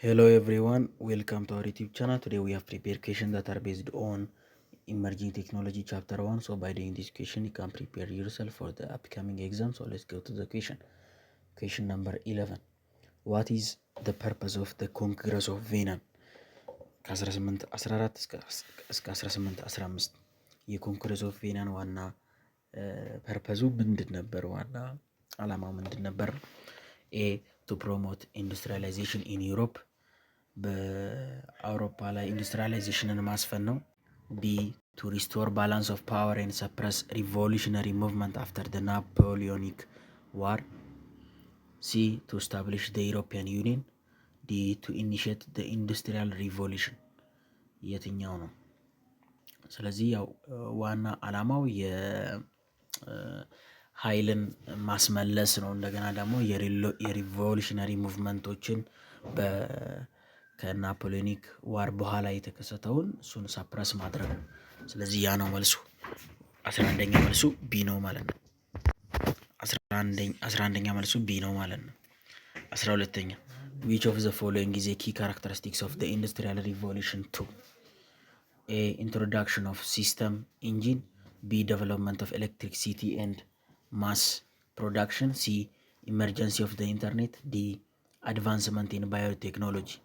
Hello everyone, welcome to our YouTube channel. Today we have prepared questions that are based on emerging technology chapter 1. So by doing this question you can prepare yourself for the upcoming exam. So let's go to the question. Question number 11. What is the purpose of the Congress of Vienna? ከ1814 እስከ 1815 የኮንግረስ ኦፍ ቬናን ዋና ፐርፐዙ ምንድን ነበር? ዋና አላማው ምንድን ነበር? ኤ ቱ ፕሮሞት ኢንዱስትሪያላይዜሽን ኢን ዩሮፕ በአውሮፓ ላይ ኢንዱስትሪያላይዜሽንን ማስፈን ነው። ቢ ቱ ሪስቶር ባላንስ ኦፍ ፓወር ኤንድ ሰፕረስ ሪቮሉሽነሪ ሙቭመንት አፍተር ደ ናፖሊዮኒክ ዋር። ሲ ቱ ስታብሊሽ ደ ዩሮፒያን ዩኒየን። ዲ ቱ ኢኒሽት ደ ኢንዱስትሪያል ሪቮሉሽን። የትኛው ነው? ስለዚህ ያው ዋና አላማው የኃይልን ማስመለስ ነው። እንደገና ደግሞ የሪቮሉሽነሪ ሙቭመንቶችን ከናፖሊዮኒክ ዋር በኋላ የተከሰተውን እሱን ሰፕረስ ማድረግ ነው። ስለዚህ ያ ነው መልሱ። 11ኛ መልሱ ቢ ነው ማለት ነው። 11ኛ መልሱ ቢ ነው ማለት ነው። 12ኛ which of the following is a key characteristics of the industrial revolution 2? A introduction of steam engine. B development of electricity and mass production. C emergency of the internet. D advancement in biotechnology.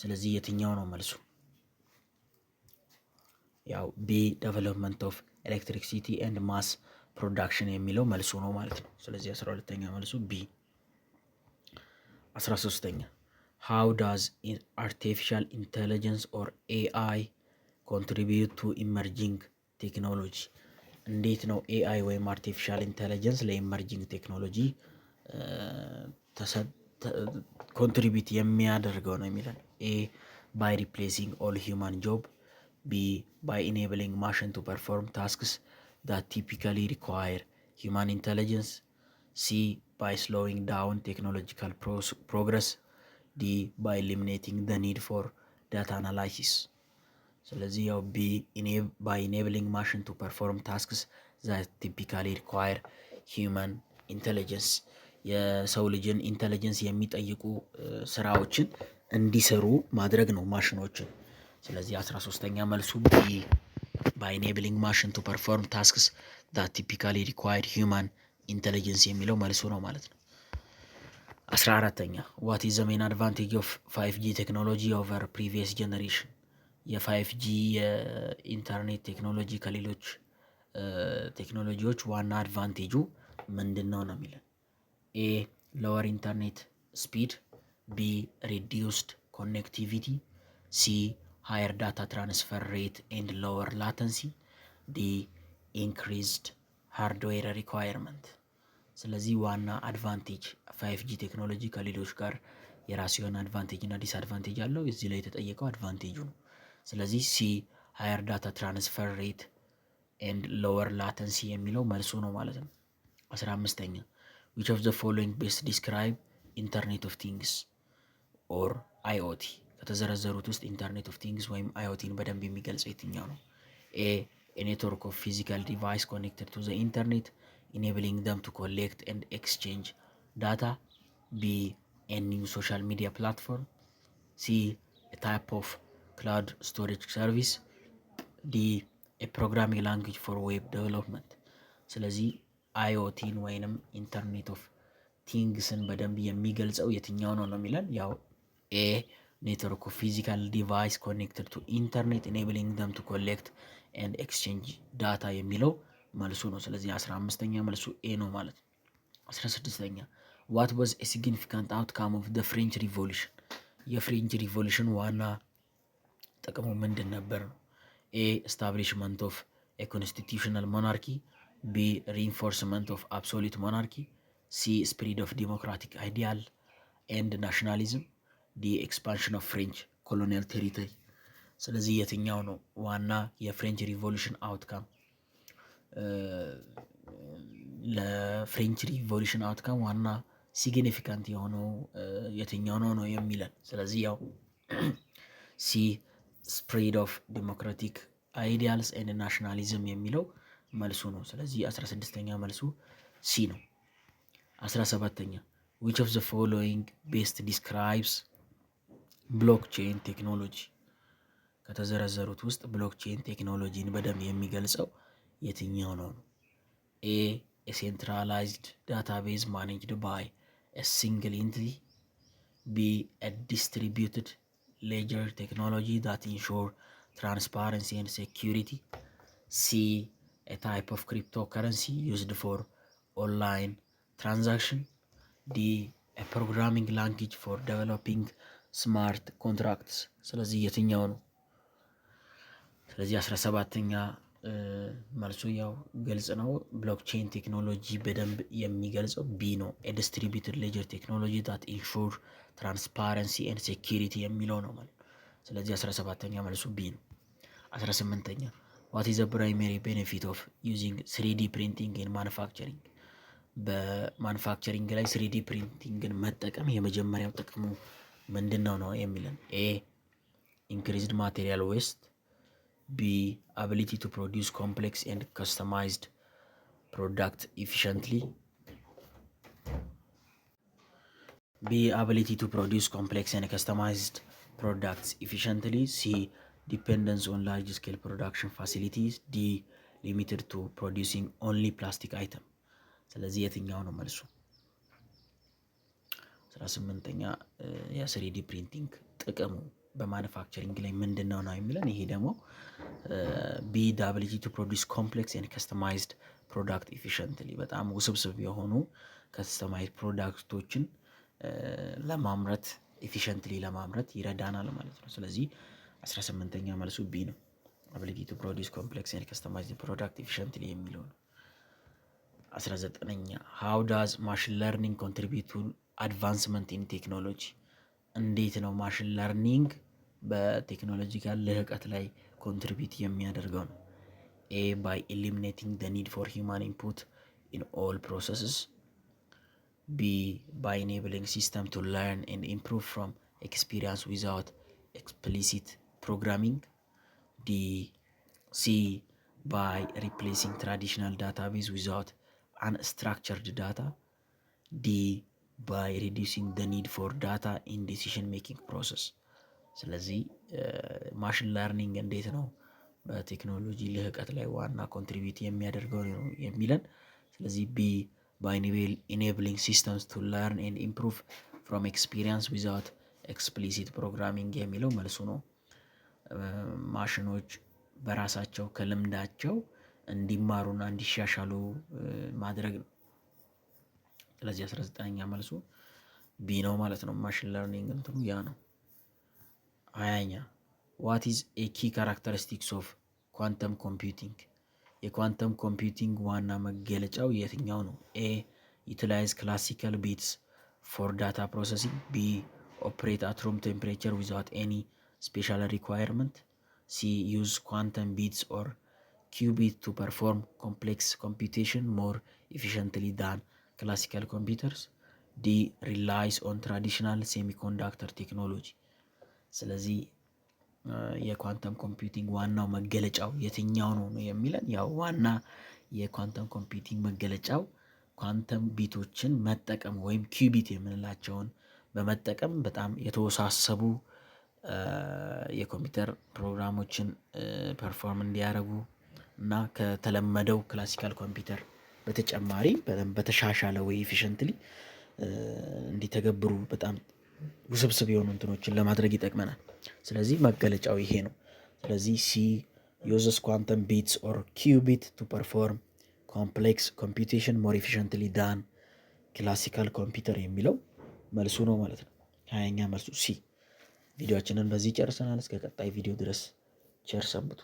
ስለዚህ የትኛው ነው መልሱ? ያው ቢ ዴቨሎፕመንት ኦፍ ኤሌክትሪክሲቲ ኤንድ ማስ ፕሮዳክሽን የሚለው መልሱ ነው ማለት ነው። ስለዚህ 12ኛ መልሱ ቢ። 13ኛ how does artificial intelligence or AI contribute to emerging technology? እንዴት ነው ኤአይ ወይም አርቲፊሻል ኢንተለጀንስ ለኢመርጂንግ ቴክኖሎጂ ኮንትሪቢዩት የሚያደርገው ነው የሚለን። ኤ by replacing all human job. B by enabling machine to perform tasks that typically require human intelligence. C by slowing down technological progress. D by eliminating the need for data analysis. ስለዚህ ያው B by enabling machine to perform tasks that typically require human intelligence የሰው ልጅን ኢንተለጀንስ የሚጠይቁ ስራዎችን እንዲሰሩ ማድረግ ነው ማሽኖችን። ስለዚህ 13ኛ መልሱ ቢ by enabling machine to perform tasks that typically require human intelligence የሚለው መልሱ ነው ማለት ነው። 14ኛ what is the main advantage of 5G technology over previous generation? የ5G የኢንተርኔት ቴክኖሎጂ ከሌሎች ቴክኖሎጂዎች ዋና አድቫንቴጁ ምንድን ነው የሚለን። ኤ lower internet speed. B reduced connectivity. C higher data transfer rate and lower latency. D increased hardware requirement. ስለዚህ ዋና አድቫንቴጅ 5G ቴክኖሎጂ ከሌሎች ጋር የራሱ የሆነ አድቫንቴጅ እና ዲስአድቫንቴጅ አለው። እዚህ ላይ የተጠየቀው አድቫንቴጁ ነው። ስለዚህ ሲ higher data transfer rate and lower latency የሚለው መልሱ ነው ማለት ነው። 15ኛ which of the following best describe internet of things or IoT? ከተዘረዘሩት ውስጥ ኢንተርኔት ኦፍ ቲንግስ ወይም IoTን በደንብ የሚገልጸው የትኛው ነው? ኤ a network of physical device connected to the internet enabling them to collect and exchange data. B a new social media platform. C a type of cloud storage service. D a programming language for web development. ስለዚህ IoTን ወይንም ኢንተርኔት ኦፍ ቲንግስን በደንብ የሚገልጸው የትኛው ነው የሚለን። ያው ኤ ኔትወርክ ኦፍ ፊዚካል ዲቫይስ ኮኔክትድ ቱ ኢንተርኔት ኢኔብሊንግ ደም ቱ ኮሌክት ኤንድ ኤክስቼንጅ ዳታ የሚለው መልሱ ነው። ስለዚህ 15ኛ መልሱ ኤ ነው ማለት ነው። 16ኛ ዋት ዋዝ ኤ ሲግኒፊካንት አውትካም ኦፍ ደ ፍሬንች ሪቮሉሽን? የፍሬንች ሪቮሉሽን ዋና ጥቅሙ ምንድን ነበር ነው። ኤ ኤስታብሊሽመንት ኦፍ ኤ ኮንስቲቱሽናል ሞናርኪ። B reinforcement of absolute monarchy. C spread of democratic ideal and nationalism. D expansion of French colonial territory. ስለዚህ የትኛው ነው ዋና የፍሬንች ሪቮሉሽን አውትካም? ለፍሬንች ሪቮሉሽን አውትካም ዋና ሲግኒፊካንት የሆነው የትኛው ነው የሚለን። ስለዚህ ያው ሲ ስፕሬድ ኦፍ ዲሞክራቲክ አይዲያልስ ኤንድ ናሽናሊዝም የሚለው መልሱ ነው። ስለዚህ 16ኛ መልሱ ሲ ነው። 17ኛ which of the following best describes ብሎክቼን ቴክኖሎጂ ከተዘረዘሩት ውስጥ ብሎክቼን ቴክኖሎጂን በደንብ የሚገልጸው የትኛው ነው? ኤ ሴንትራላይዝድ ዳታቤዝ ማኔጅድ ባይ ሲንግል ኢንቲቲ፣ ቢ ዲስትሪቢዩትድ ሌጀር ቴክኖሎጂ ዳት ኢንሹር ትራንስፓረንሲ ኤንድ ሴኪሪቲ፣ ሲ ታይፕ ኦፍ ክሪፕቶከረንሲ ዩዝድ ፎር ኦንላይን ትራንዛክሽን፣ ዲ ፕሮግራሚንግ ላንጉጅ ፎር ዴቨሎፒንግ ስማርት ኮንትራክትስ። ስለዚህ የትኛው ነው? ስለዚህ 17ኛ መልሱ ያው ግልጽ ነው። ብሎክቼን ቴክኖሎጂ በደንብ የሚገልጸው ቢ ነው። ዲስትሪቢዩትድ ሌጀር ቴክኖሎጂ ዳት ኢንሹር ትራንስፓረንሲ ኤንድ ሴኪሪቲ የሚለው ነው ማለት። ስለዚህ 17ኛ መልሱ ቢ ነው። 18ኛ ዋት ኢዝ ዘ ፕራይመሪ ቤኔፊት ኦፍ ዩዚንግ 3D ፕሪንቲንግ ኢን ማኑፋክቸሪንግ። በማኑፋክቸሪንግ ላይ 3D ፕሪንቲንግን መጠቀም የመጀመሪያው ጥቅሙ ምንድን ነው የሚለን? ኤ ኢንክሪዝድ ማቴሪያል ዌስት፣ ቢ ability to produce complex and customized product efficiently, B ability to produce complex and customized products efficiently, C dependence on large scale production facilities, D limited to producing only plastic item። ስለዚህ የትኛው ነው መልሱ? 18ኛ የ3D ፕሪንቲንግ ጥቅሙ በማኑፋክቸሪንግ ላይ ምንድን ነው የሚለን? ይሄ ደግሞ ቢ ዳብሊቲ ቱ ፕሮዲስ ኮምፕሌክስ ኤንድ ከስተማይዝድ ፕሮዳክት ኢፊሽንትሊ፣ በጣም ውስብስብ የሆኑ ከስተማይዝድ ፕሮዳክቶችን ለማምረት ኢፊሽንትሊ ለማምረት ይረዳናል ማለት ነው። ስለዚህ 18ኛ መልሱ ቢ ነው። አቢሊቲ ቱ ፕሮዲስ ኮምፕሌክስ ኤንድ ከስተማይዝድ ፕሮዳክት ኢፊሽንትሊ የሚለው ነው። 19ኛ ሃው ዳዝ ማሽን ለርኒንግ ኮንትሪቢዩት ቱ አድቫንስመንት ኢን ቴክኖሎጂ። እንዴት ነው ማሽን ለርኒንግ በቴክኖሎጂካል ልህቀት ላይ ኮንትሪቢዩት የሚያደርገው ነው? ኤ ባይ ኤሊሚኔቲንግ ዘ ኒድ ፎር ሂውማን ኢንፑት ኢን ኦል ፕሮሰስስ፣ ቢ ባይ ኢኔብሊንግ ሲስተም ቱ ለርን ኤንድ ኢምፕሩቭ ፍሮም ኤክስፒሪየንስ ዊዛውት ኤክስፕሊሲት ፕሮግራሚንግ፣ ዲ ሲ ባይ ሪፕሌሲንግ ትራዲሽናል ዳታቤዝ ዊዛውት አንስትራክቸርድ ዳታ፣ ዲ ባይ ሪዲዩሲንግ ዘ ኒድ ፎር ዳታ ኢን ዲሲሽን ሜኪንግ ፕሮሰስ። ስለዚህ ማሽን ለርኒንግ እንዴት ነው በቴክኖሎጂ ልህቀት ላይ ዋና ኮንትሪቢዩት የሚያደርገው ነው የሚለን። ስለዚህ ቢ ባይ ኢኔብሊንግ ሲስተምስ ቱ ለርን ኤንድ ኢምፕሩቭ ፍሮም ኤክስፒሪየንስ ዊዛውት ኤክስፕሊሲት ፕሮግራሚንግ የሚለው መልሱ ነው። ማሽኖች በራሳቸው ከልምዳቸው እንዲማሩና እንዲሻሻሉ ማድረግ ነው። ስለዚህ 19ኛ መልሱ ቢ ነው ማለት ነው። ማሽን ለርኒንግ እንትኑ ያ ነው። 20ኛ ዋት ኢዝ ኤ ኪ ካራክተሪስቲክስ ኦፍ ኳንተም ኮምፒውቲንግ። የኳንተም ኮምፒውቲንግ ዋና መገለጫው የትኛው ነው? ኤ ዩቲላይዝ ክላሲካል ቢትስ ፎር ዳታ ፕሮሰሲንግ፣ ቢ ኦፕሬት አት ሩም ቴምፕሬቸር ዊዛውት ኤኒ ስፔሻል ሪኳየርመንት፣ ሲ ዩዝ ኳንተም ቢትስ ኦር ኪዩቢት ቱ ፐርፎርም ኮምፕሌክስ ኮምፒውቴሽን ሞር ኢፊሽንትሊ ዳን ክላሲካል ኮምፒውተርስ፣ ዲ ሪላይስ ኦን ትራዲሽናል ሴሚኮንዳክተር ቴክኖሎጂ። ስለዚህ የኳንተም ኮምፒውቲንግ ዋናው መገለጫው የትኛው ነው የሚለን? ያው ዋና የኳንተም ኮምፒውቲንግ መገለጫው ኳንተም ቢቶችን መጠቀም ወይም ኪዩቢት የምንላቸውን በመጠቀም በጣም የተወሳሰቡ የኮምፒውተር ፕሮግራሞችን ፐርፎርም እንዲያደርጉ እና ከተለመደው ክላሲካል ኮምፒውተር በተጨማሪ በተሻሻለ ወይ ኤፊሽንትሊ እንዲተገብሩ በጣም ውስብስብ የሆኑ እንትኖችን ለማድረግ ይጠቅመናል። ስለዚህ መገለጫው ይሄ ነው። ስለዚህ ሲ ዩዘስ ኳንተም ቢትስ ኦር ኪዩቢት ቱ ፐርፎርም ኮምፕሌክስ ኮምፒውቴሽን ሞር ኤፊሽንትሊ ዳን ክላሲካል ኮምፒውተር የሚለው መልሱ ነው ማለት ነው። 20ኛ መልሱ ሲ። ቪዲዮአችንን በዚህ ጨርሰናል። እስከ ቀጣይ ቪዲዮ ድረስ ቸር ሰንብቱ።